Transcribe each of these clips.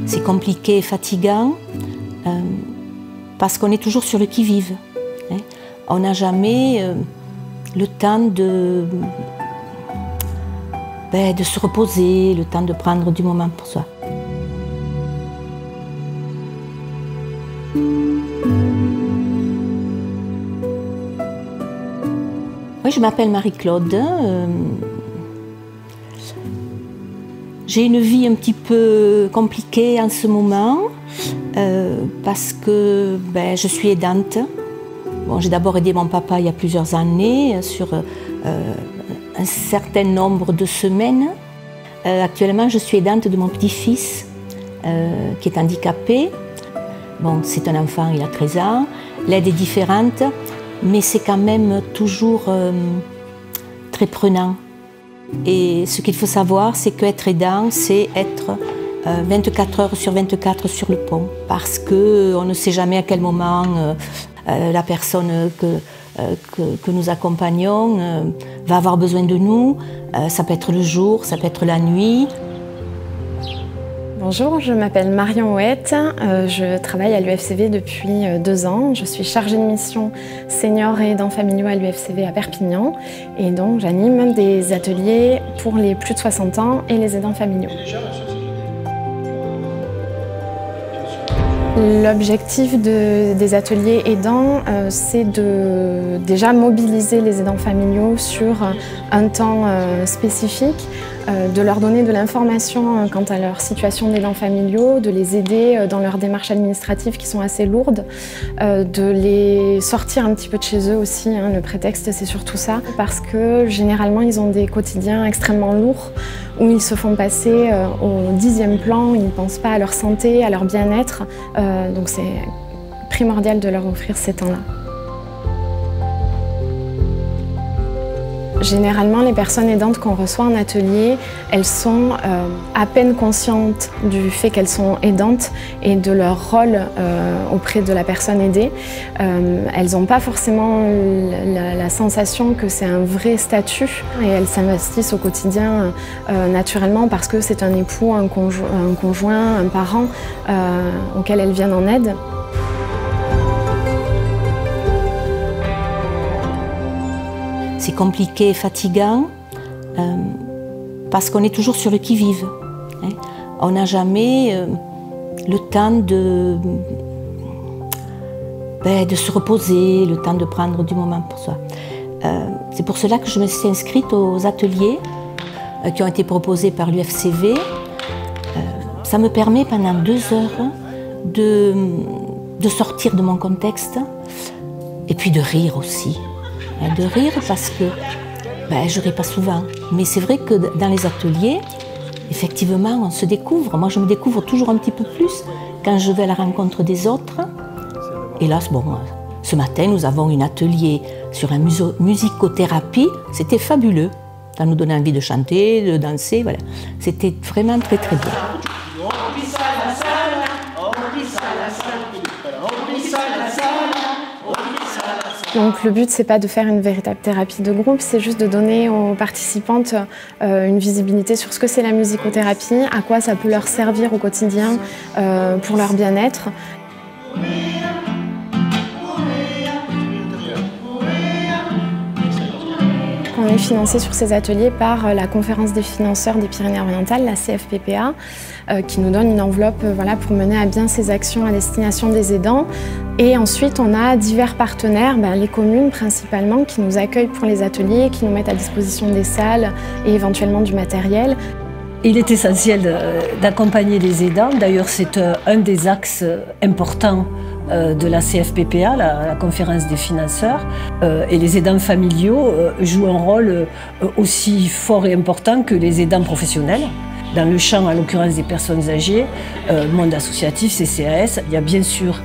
C'est compliqué et fatigant parce qu'on est toujours sur le qui-vive. Hein. On n'a jamais le temps de se reposer, le temps de prendre du moment pour soi. Oui, je m'appelle Marie-Claude. J'ai une vie un petit peu compliquée en ce moment parce que je suis aidante. Bon, j'ai d'abord aidé mon papa il y a plusieurs années sur un certain nombre de semaines. Actuellement, je suis aidante de mon petit-fils qui est handicapé. Bon, c'est un enfant, il a 13 ans. L'aide est différente, mais c'est quand même toujours très prenant. Et ce qu'il faut savoir, c'est qu'être aidant, c'est être 24 heures sur 24 sur le pont. Parce qu'on ne sait jamais à quel moment la personne que nous accompagnons va avoir besoin de nous. Ça peut être le jour, ça peut être la nuit. Bonjour, je m'appelle Marion Houette, je travaille à l'UFCV depuis 2 ans. Je suis chargée de mission senior et aidants familiaux à l'UFCV à Perpignan et donc j'anime des ateliers pour les plus de 60 ans et les aidants familiaux. L'objectif des ateliers aidants, c'est de déjà mobiliser les aidants familiaux sur un temps spécifique, de leur donner de l'information quant à leur situation d'aidants familiaux, de les aider dans leurs démarches administratives qui sont assez lourdes, de les sortir un petit peu de chez eux aussi, hein. Le prétexte c'est surtout ça, parce que généralement ils ont des quotidiens extrêmement lourds où ils se font passer au 10e plan, ils ne pensent pas à leur santé, à leur bien-être, donc c'est primordial de leur offrir ces temps-là. Généralement, les personnes aidantes qu'on reçoit en atelier, elles sont à peine conscientes du fait qu'elles sont aidantes et de leur rôle auprès de la personne aidée. Elles n'ont pas forcément la sensation que c'est un vrai statut et elles s'investissent au quotidien naturellement parce que c'est un époux, un conjoint, un parent auquel elles viennent en aide. C'est compliqué et fatigant parce qu'on est toujours sur le qui-vive. Hein. On n'a jamais le temps de se reposer, le temps de prendre du moment pour soi. C'est pour cela que je me suis inscrite aux ateliers qui ont été proposés par l'UFCV. Ça me permet pendant 2 heures de sortir de mon contexte et puis de rire aussi. De rire parce que je ris pas souvent. Mais c'est vrai que dans les ateliers, effectivement, on se découvre. Moi, je me découvre toujours un petit peu plus quand je vais à la rencontre des autres. Et là, bon, ce matin, nous avons un atelier sur la musicothérapie. C'était fabuleux. Ça nous donnait envie de chanter, de danser. Voilà. C'était vraiment très, très bien. Donc le but, c'est pas de faire une véritable thérapie de groupe, c'est juste de donner aux participantes une visibilité sur ce que c'est la musicothérapie, à quoi ça peut leur servir au quotidien pour leur bien-être. On est financé sur ces ateliers par la Conférence des financeurs des Pyrénées-Orientales, la CFPPA, qui nous donne une enveloppe pour mener à bien ces actions à destination des aidants. Et ensuite, on a divers partenaires, les communes principalement, qui nous accueillent pour les ateliers, qui nous mettent à disposition des salles et éventuellement du matériel. Il est essentiel d'accompagner les aidants. D'ailleurs, c'est un des axes importants de la CFPPA, la conférence des financeurs. Et les aidants familiaux jouent un rôle aussi fort et important que les aidants professionnels. Dans le champ, en l'occurrence, des personnes âgées, monde associatif, CCAS, il y a bien sûr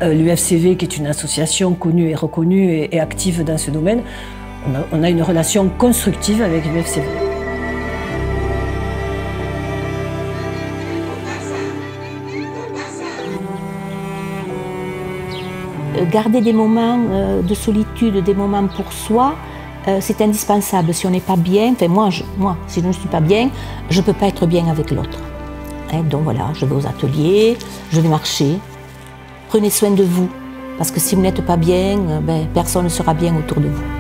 l'UFCV qui est une association connue et reconnue et active dans ce domaine. On a une relation constructive avec l'UFCV. garder des moments de solitude, des moments pour soi, c'est indispensable. Si on n'est pas bien, enfin moi, si je ne suis pas bien, je ne peux pas être bien avec l'autre. Donc voilà, je vais aux ateliers, je vais marcher. Prenez soin de vous, parce que si vous n'êtes pas bien, personne ne sera bien autour de vous.